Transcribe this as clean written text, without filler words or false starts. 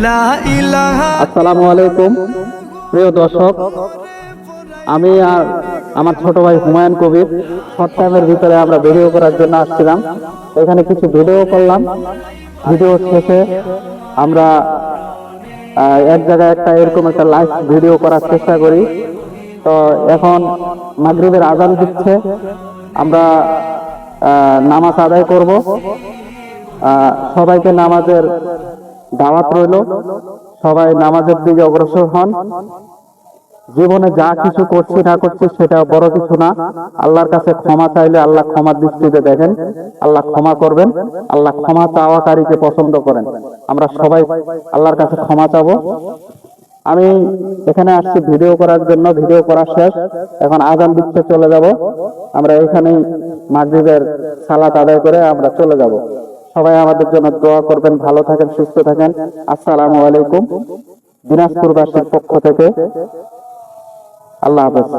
আসসালামু আলাইকুম প্রিয় দর্শক, আমি আর আমার ছোট ভাই হুমায়ুন কবির শর্ট টাইমের ভিতরে আমরা ভিডিও করার জন্য আসছিলাম। এখানে কিছু ভিডিও করলাম। ভিডিও শেষে আমরা এক জায়গায় এরকম একটা লাইভ ভিডিও করার চেষ্টা করি। তো এখন মাগরিবের আজান দিচ্ছে, আমরা নামাজ আদায় করব। সবাইকে নামাজের দাওয়াত রইল, সবাই নামাজের দিকে অগ্রসর হন। জীবনে যা কিছু করছি না করছি সেটা বড় কিছু না। আল্লাহর কাছে ক্ষমা চাইলে আল্লাহ ক্ষমার দৃষ্টিতে দেখেন, আল্লাহ ক্ষমা করবেন। আল্লাহ ক্ষমা চাওয়াকারীকে পছন্দ করেন। আমরা সবাই আল্লাহর কাছে ক্ষমা চাবো। আমি এখানে আসছি ভিডিও করার জন্য। ভিডিও করা শেষ, এখন আজান দিচ্ছে, চলে যাব। আমরা এখানেই মাগরিবের সালাত আদায় করে আমরা চলে যাব। সবাই আমাদের জন্য দোয়া করবেন। ভালো থাকেন, সুস্থ থাকেন। আসসালামু আলাইকুম। দিনাজপুরবাসীর পক্ষ থেকে আল্লাহ হাফেজ।